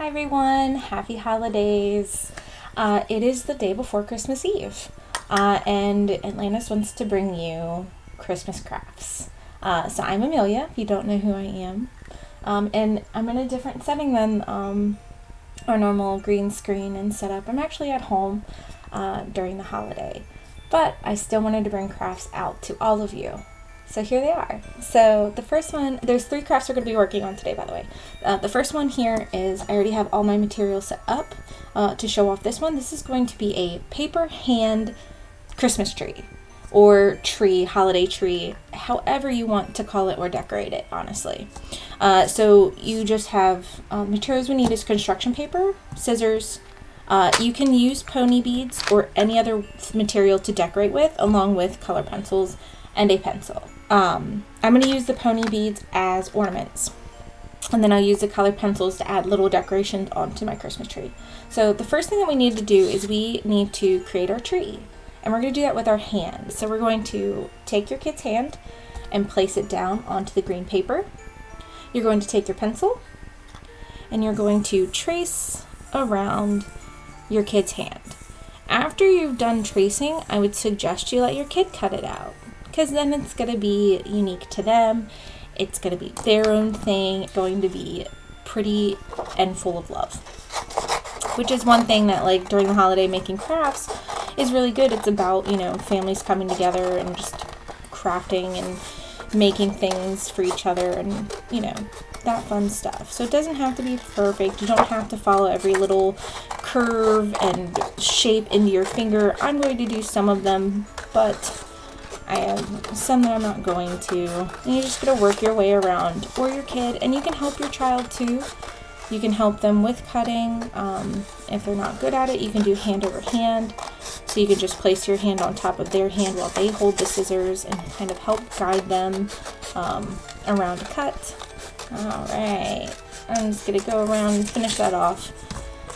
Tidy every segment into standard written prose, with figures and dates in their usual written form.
Hi everyone, happy holidays. It is the day before Christmas Eve, and Atlantis wants to bring you Christmas crafts. So I'm Amelia, if you don't know who I am, and I'm in a different setting than our normal green screen and setup. I'm actually at home during the holiday, but I still wanted to bring crafts out to all of you. So here they are. So the first one, there's 3 crafts we're going to be working on today, by the way. The first one here is, I already have all my materials set up to show off this one. This is going to be a paper hand Christmas tree, or tree, holiday tree, however you want to call it or decorate it, honestly. So you just have materials we need is construction paper, scissors. You can use pony beads or any other material to decorate with, along with color pencils and a pencil. I'm going to use the pony beads as ornaments, and then I'll use the colored pencils to add little decorations onto my Christmas tree. So the first thing that we need to do is we need to create our tree, and we're going to do that with our hand. So we're going to take your kid's hand and place it down onto the green paper. You're going to take your pencil and you're going to trace around your kid's hand. After you've done tracing, I would suggest you let your kid cut it out, because then it's going to be unique to them. It's going to be their own thing, going to be pretty and full of love. Which is one thing that, like, during the holiday, making crafts is really good. It's about, families coming together and just crafting and making things for each other and, that fun stuff. So it doesn't have to be perfect. You don't have to follow every little curve and shape into your finger. I'm going to do some of them, but I have some that I'm not going to. And you're just going to work your way around, or your kid, and you can help your child too. You can help them with cutting. If they're not good at it, you can do hand over hand. So you can just place your hand on top of their hand while they hold the scissors and kind of help guide them around a cut. Alright, I'm just going to go around and finish that off.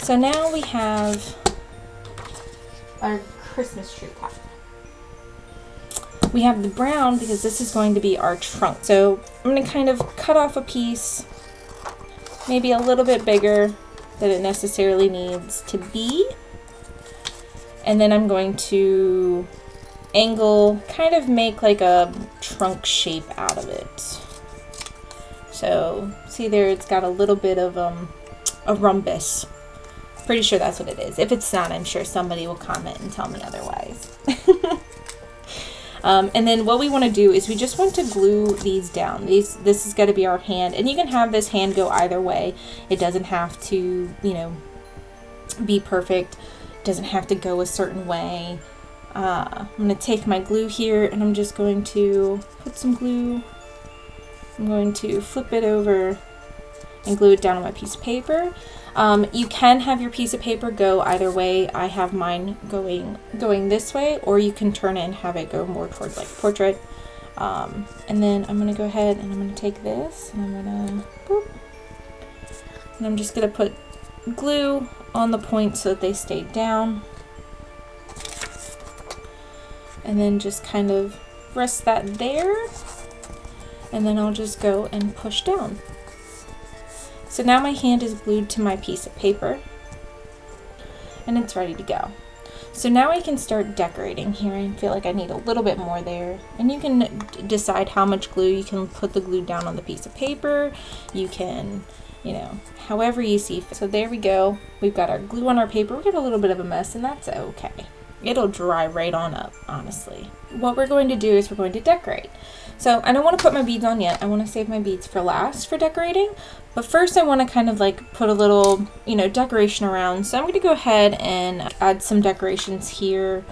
So now we have our Christmas tree cap. We have the brown because this is going to be our trunk. So I'm going to kind of cut off a piece, maybe a little bit bigger than it necessarily needs to be. And then I'm going to angle, kind of make like a trunk shape out of it. So see there, it's got a little bit of a rhombus. Pretty sure that's what it is. If it's not, I'm sure somebody will comment and tell me otherwise. And then what we want to do is we just want to glue these down. This is going to be our hand, and you can have this hand go either way. It doesn't have to, be perfect. It doesn't have to go a certain way. I'm going to take my glue here, and I'm just going to put some glue. I'm going to flip it over and glue it down on my piece of paper. You can have your piece of paper go either way. I have mine going this way, or you can turn it and have it go more towards like portrait. And then I'm gonna go ahead and I'm gonna take this and I'm gonna boop, and I'm just gonna put glue on the points so that they stay down, and then just kind of rest that there, and then I'll just go and push down. So now my hand is glued to my piece of paper, and it's ready to go. So now I can start decorating here. I feel like I need a little bit more there, and you can decide how much glue. You can put the glue down on the piece of paper. You can, however you see fit. So there we go. We've got our glue on our paper. We got a little bit of a mess, and that's okay. It'll dry right on up, honestly. What we're going to do is we're going to decorate. So I don't want to put my beads on yet. I want to save my beads for last for decorating. But first I want to kind of like put a little, decoration around. So I'm going to go ahead and add some decorations here.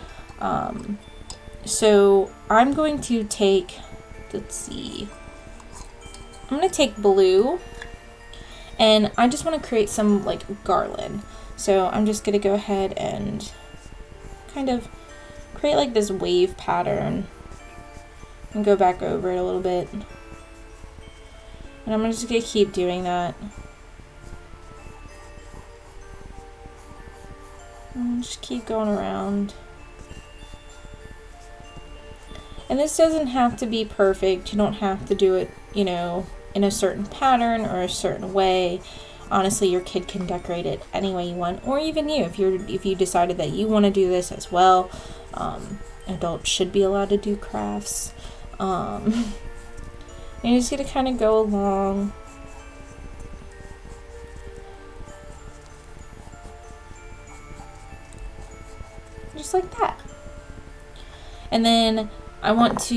So I'm going to take, I'm going to take blue, and I just want to create some like garland. So I'm just going to go ahead and kind of create like this wave pattern and go back over it a little bit. And I'm just going to keep doing that. And just keep going around. And this doesn't have to be perfect. You don't have to do it, in a certain pattern or a certain way. honestly, your kid can decorate it any way you want, or even you, if you decided that you want to do this as well. Adults should be allowed to do crafts. And you're just gonna kind of go along. Just like that. And then I just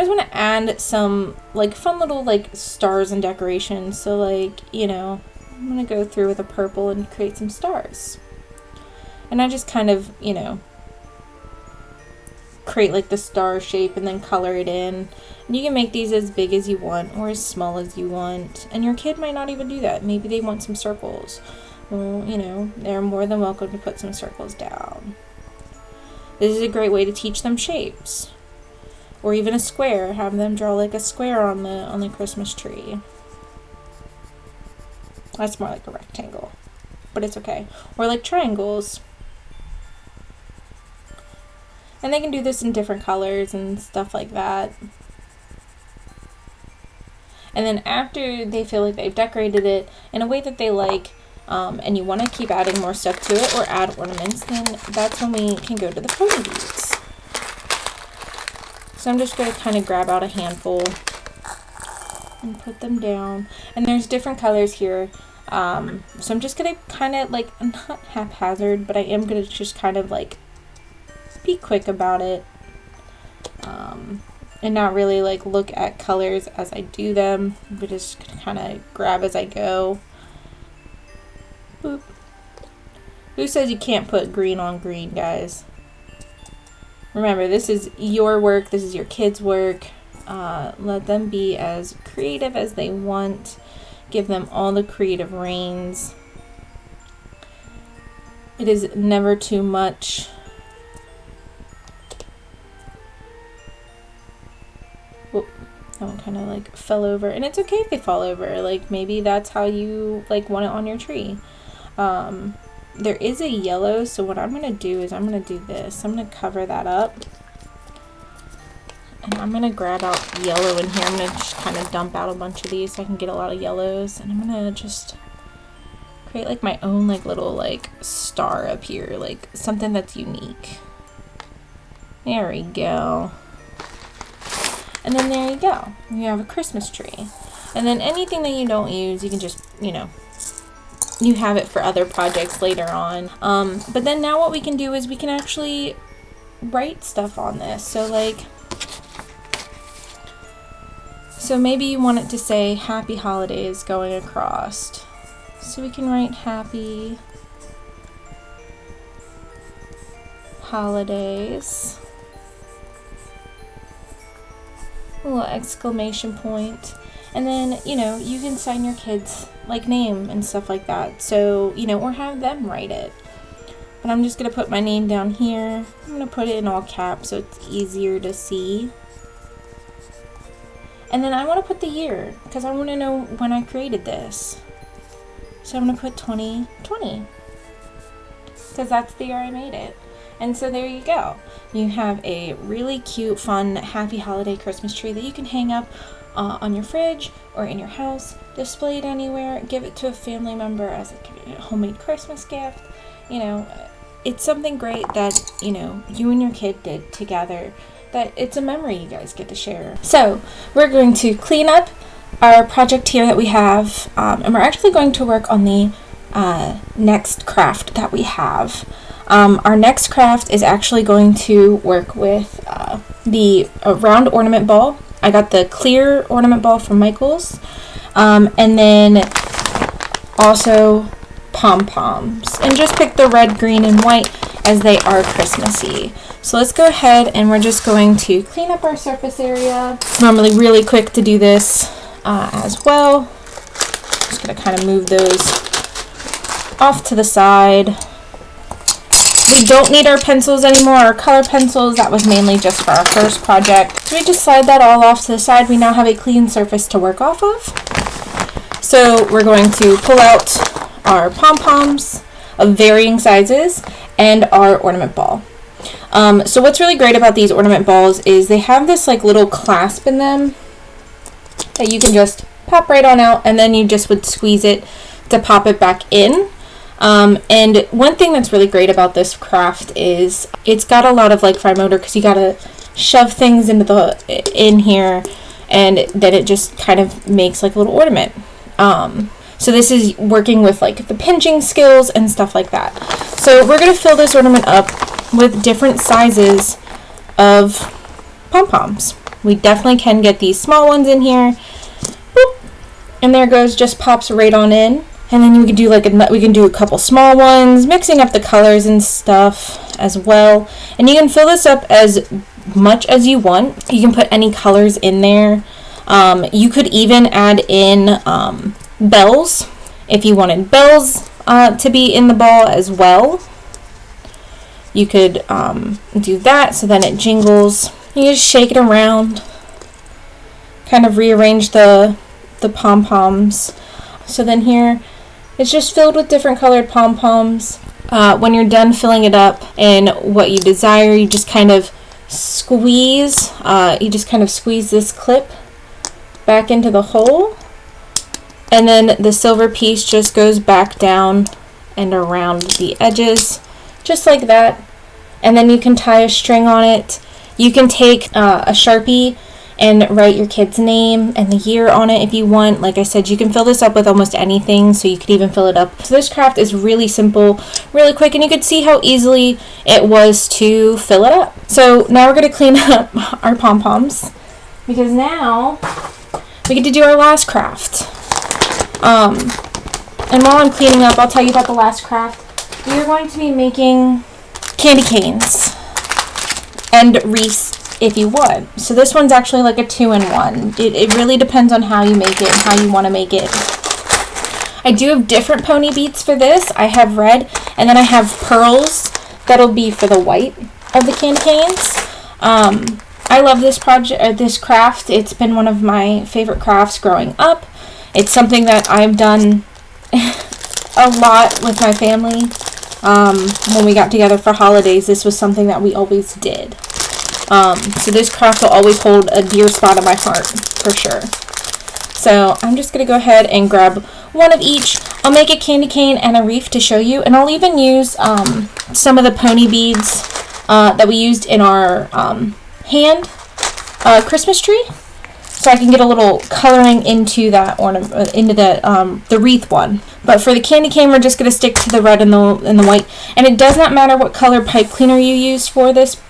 want to add some like fun little like stars and decorations. So like, you know, I'm going to go through with a purple and create some stars. And I just kind of, you know, create like the star shape and then color it in. And you can make these as big as you want or as small as you want. And your kid might not even do that. Maybe they want some circles. Well, you know, they're more than welcome to put some circles down. This is a great way to teach them shapes. Or even a square. Have them draw like a square on the Christmas tree. That's more like a rectangle, but it's okay. Or like triangles. And they can do this in different colors and stuff like that. And then after they feel like they've decorated it in a way that they like, and you want to keep adding more stuff to it or add ornaments, then that's when we can go to the pony beads. So I'm just going to kind of grab out a handful and put them down. And there's different colors here. So I'm just going to kind of like, not haphazard, but I am going to just kind of like be quick about it. And not really like look at colors as I do them, but just kind of grab as I go. Boop. Who says you can't put green on green, guys? Remember, this is your work. This is your kids' work. Let them be as creative as they want. Give them all the creative reins. It is never too much. Whoop, that one kind of like fell over. And it's okay if they fall over. Like, maybe that's how you like want it on your tree. There is a yellow, so what I'm going to do is I'm going to do this. I'm going to cover that up. And I'm going to grab out yellow in here. I'm going to just kind of dump out a bunch of these so I can get a lot of yellows. And I'm going to just create like my own like little like star up here. Like something that's unique. There we go. And then there you go. You have a Christmas tree. And then anything that you don't use, you can just, you know, you have it for other projects later on. But then now what we can do is we can actually write stuff on this. So like, so maybe you want it to say Happy Holidays going across. So we can write Happy Holidays. A little exclamation point. And then, you know, you can sign your kids' like name and stuff like that. So, you know, or have them write it. But I'm just going to put my name down here. I'm going to put it in all caps so it's easier to see. And then I want to put the year because I want to know when I created this. So I'm going to put 2020 because that's the year I made it. And so there you go. You have a really cute, fun, happy holiday Christmas tree that you can hang up on your fridge or in your house, display it anywhere, give it to a family member as a homemade Christmas gift. You know, it's something great that, you know, you and your kid did together, that it's a memory you guys get to share. So we're going to clean up our project here that we have, and we're actually going to work on the next craft that we have. Our next craft is actually going to work with the round ornament ball. I got the clear ornament ball from Michael's, and then also pom-poms, and just pick the red, green, and white as they are Christmassy. So let's go ahead and we're just going to clean up our surface area. It's normally really quick to do this as well. Just gonna kind of move those off to the side. We don't need our pencils anymore, our color pencils. That was mainly just for our first project. So we just slide that all off to the side. We now have a clean surface to work off of. So we're going to pull out our pom-poms of varying sizes and our ornament ball. So what's really great about these ornament balls is they have this like little clasp in them that you can just pop right on out, and then you just would squeeze it to pop it back in. And one thing that's really great about this craft is it's got a lot of like fine motor, because you gotta shove things in here, and then it just kind of makes like a little ornament. So this is working with like the pinching skills and stuff like that. So we're gonna fill this ornament up with different sizes of pom-poms. We definitely can get these small ones in here. Boop. And there goes, just pops right on in. And then we can do a couple small ones, mixing up the colors and stuff as well. And you can fill this up as much as you want. You can put any colors in there. You could even add in bells if you wanted bells to be in the ball as well. You could do that, so then it jingles. You just shake it around, kind of rearrange the pom-poms. So then here it's just filled with different colored pom-poms. When you're done filling it up in what you desire, you just kind of squeeze this clip back into the hole, and then the silver piece just goes back down and around the edges, just like that. And then you can tie a string on it. You can take a Sharpie and write your kid's name and the year on it if you want. Like I said, you can fill this up with almost anything, so you could even fill it up. So this craft is really simple, really quick, and you could see how easily it was to fill it up. So now we're going to clean up our pom-poms, because now we get to do our last craft. And while I'm cleaning up, I'll tell you about the last craft. We are going to be making candy canes and wreaths if you would. So this one's actually like a 2-in-1. It really depends on how you make it and how you want to make it. I do have different pony beads for this. I have red, and then I have pearls that'll be for the white of the candy canes. I love this project, this craft. It's been one of my favorite crafts growing up. It's something that I've done a lot with my family. When we got together for holidays, this was something that we always did. So this craft will always hold a dear spot in my heart, for sure. So I'm just going to go ahead and grab one of each. I'll make a candy cane and a wreath to show you, and I'll even use some of the pony beads that we used in our hand Christmas tree, so I can get a little coloring into that ornament, into the wreath one. But for the candy cane, we're just going to stick to the red and the white. And it does not matter what color pipe cleaner you use for this.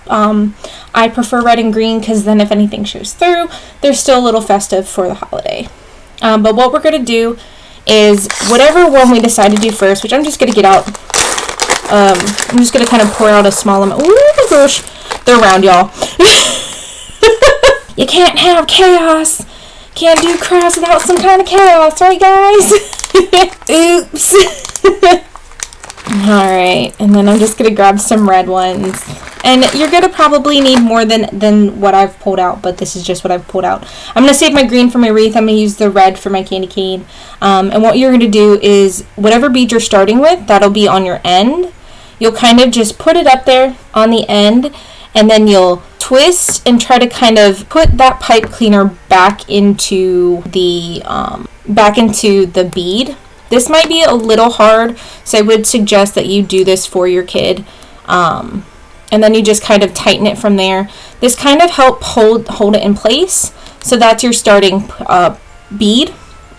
I prefer red and green, because then if anything shows through, they're still a little festive for the holiday. But what we're going to do is whatever one we decide to do first, which I'm just going to get out. I'm just going to kind of pour out a small amount. Oh my gosh, they're round, y'all. You can't have chaos. Can't do crafts without some kind of chaos, right, guys? Oops. Alright, and then I'm just going to grab some red ones. And you're going to probably need more than what I've pulled out, but this is just what I've pulled out. I'm going to save my green for my wreath. I'm going to use the red for my candy cane. And what you're going to do is, whatever bead you're starting with, that'll be on your end. You'll kind of just put it up there on the end, and then you'll twist and try to kind of put that pipe cleaner back into the bead. This might be a little hard, so I would suggest that you do this for your kid. And then you just kind of tighten it from there. This kind of helps hold it in place. So that's your starting bead.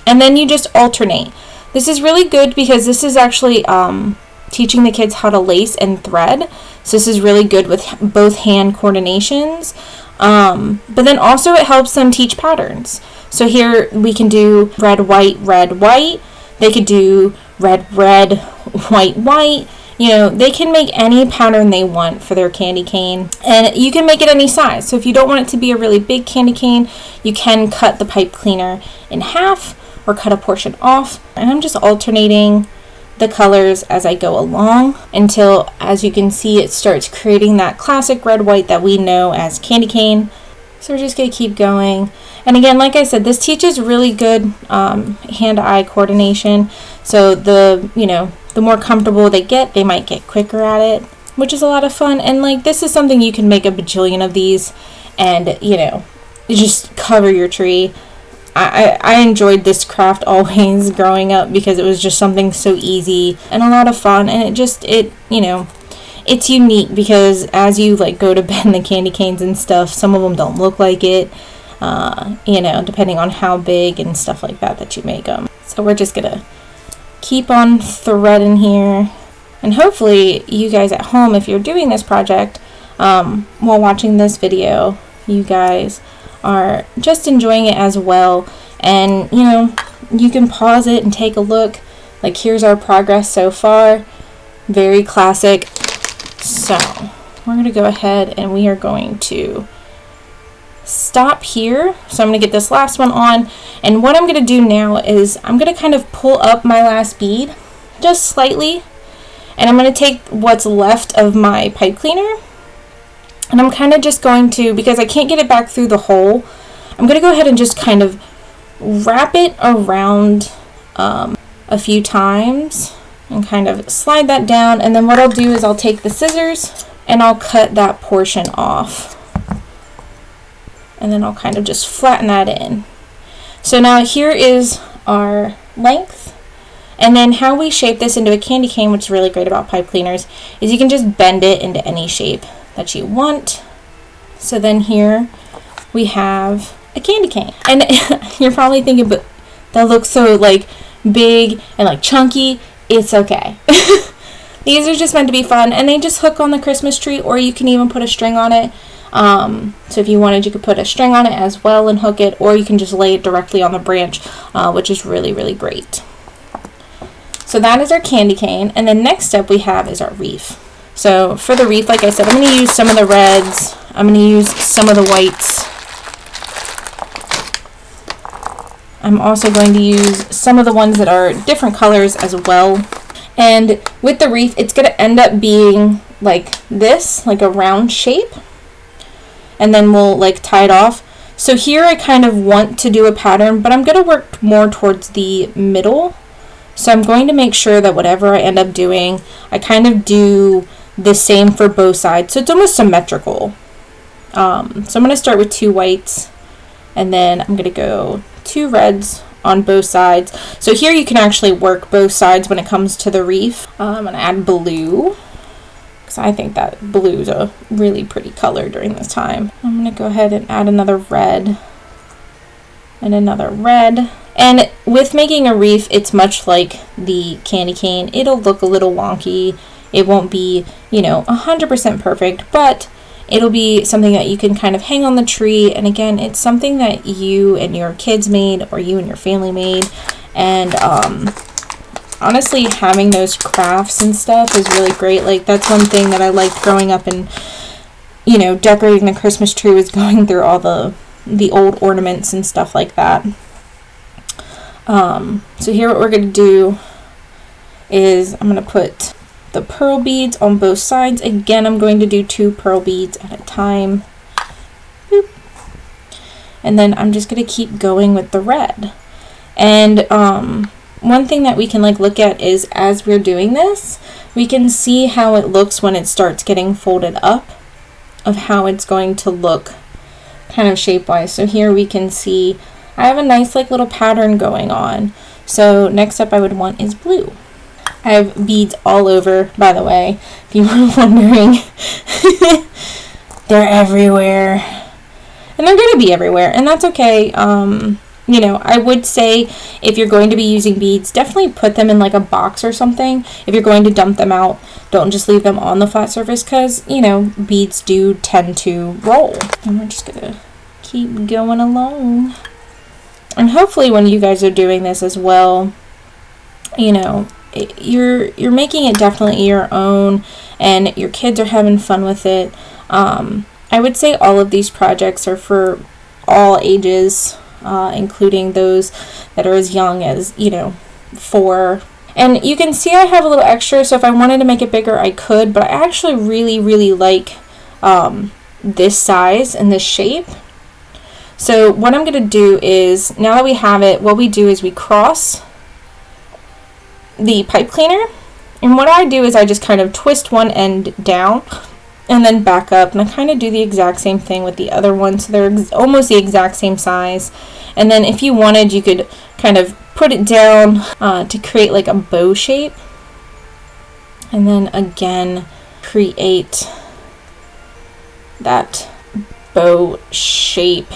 And then you just alternate. This is really good because this is actually teaching the kids how to lace and thread. So this is really good with both hand coordinations. But then also it helps them teach patterns. So here we can do red, white, red, white. They could do red, red, white, white. You know, they can make any pattern they want for their candy cane. And you can make it any size. So if you don't want it to be a really big candy cane, you can cut the pipe cleaner in half or cut a portion off. And I'm just alternating the colors as I go along until, as you can see, it starts creating that classic red white that we know as candy cane. So we're just going to keep going. And again, like I said, this teaches really good hand-eye coordination. So the more comfortable they get, they might get quicker at it, which is a lot of fun. And like, this is something you can make a bajillion of these and, you just cover your tree. I enjoyed this craft always growing up because it was just something so easy and a lot of fun, and it's unique because as you like go to bend the candy canes and stuff, some of them don't look like it, depending on how big and stuff like that you make them. So we're just gonna keep on threading here, and hopefully you guys at home, if you're doing this project while watching this video, you guys are just enjoying it as well, and you can pause it and take a look. Like, here's our progress so far, very classic. So we're going to go ahead and we are going to stop here. So I'm going to get this last one on, and what I'm going to do now is I'm going to kind of pull up my last bead just slightly, and I'm going to take what's left of my pipe cleaner, and I'm kind of just going to, because I can't get it back through the hole, I'm going to go ahead and just kind of wrap it around a few times and kind of slide that down. And then what I'll do is I'll take the scissors and I'll cut that portion off. And then I'll kind of just flatten that in. So now here is our length. And then how we shape this into a candy cane, which is really great about pipe cleaners, is you can just bend it into any shape that you want. So then here we have a candy cane, and you're probably thinking, but that looks so like big and like chunky. It's okay. These are just meant to be fun, and they just hook on the Christmas tree, or you can even put a string on it. So if you wanted, you could put a string on it as well and hook it, or you can just lay it directly on the branch, which is really, really great. So that is our candy cane, and then next up we have is our wreath. So for the wreath, like I said, I'm going to use some of the reds. I'm going to use some of the whites. I'm also going to use some of the ones that are different colors as well. And with the wreath, it's going to end up being like this, like a round shape. And then we'll like tie it off. So here I kind of want to do a pattern, but I'm going to work more towards the middle. So I'm going to make sure that whatever I end up doing, I kind of do the same for both sides, so it's almost symmetrical. So I'm going to start with 2 whites, and then I'm going to go 2 reds on both sides. So here you can actually work both sides when it comes to the wreath. I'm going to add blue, because I think that blue is a really pretty color during this time. I'm going to go ahead and add another red and another red. And with making a wreath, it's much like the candy cane. It'll look a little wonky. It won't be, 100% perfect, but it'll be something that you can kind of hang on the tree. And again, it's something that you and your kids made, or you and your family made. And honestly, having those crafts and stuff is really great. Like, that's one thing that I liked growing up and, decorating the Christmas tree, was going through all the old ornaments and stuff like that. So here what we're going to do is I'm going to put the pearl beads on both sides. Again, I'm going to do 2 pearl beads at a time. Boop. And then I'm just going to keep going with the red. And one thing that we can look at is, as we're doing this, we can see how it looks when it starts getting folded up, of how it's going to look kind of shape-wise. So here we can see I have a nice little pattern going on. So next up I would want is blue. I have beads all over, by the way, if you were wondering. They're everywhere. And they're going to be everywhere, and that's okay. I would say if you're going to be using beads, definitely put them in a box or something. If you're going to dump them out, don't just leave them on the flat surface, because, beads do tend to roll. And we're just going to keep going along. And hopefully when you guys are doing this as well, you're making it definitely your own, and your kids are having fun with it. I would say all of these projects are for all ages, including those that are as young as 4. And you can see I have a little extra, so if I wanted to make it bigger I could, but I actually really like this size and this shape. So what I'm going to do is, now that we have it, what we do is we cross the pipe cleaner, and what I do is I just kind of twist one end down and then back up, and I kind of do the exact same thing with the other one, so they're almost the exact same size. And then if you wanted, you could kind of put it down to create like a bow shape, and then again create that bow shape.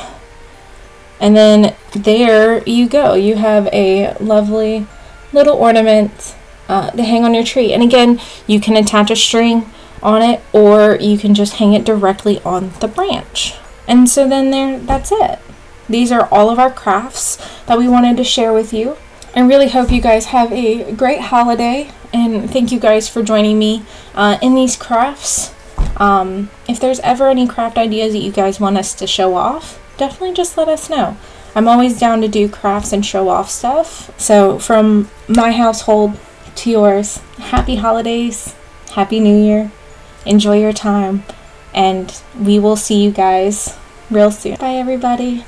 And then there you go. You have a lovely little ornament to hang on your tree. And again, you can attach a string on it, or you can just hang it directly on the branch. And so then that's it. These are all of our crafts that we wanted to share with you. I really hope you guys have a great holiday, and thank you guys for joining me in these crafts. If there's ever any craft ideas that you guys want us to show off, definitely just let us know. I'm always down to do crafts and show off stuff. So from my household to yours, happy holidays, happy new year, enjoy your time, and we will see you guys real soon. Bye everybody.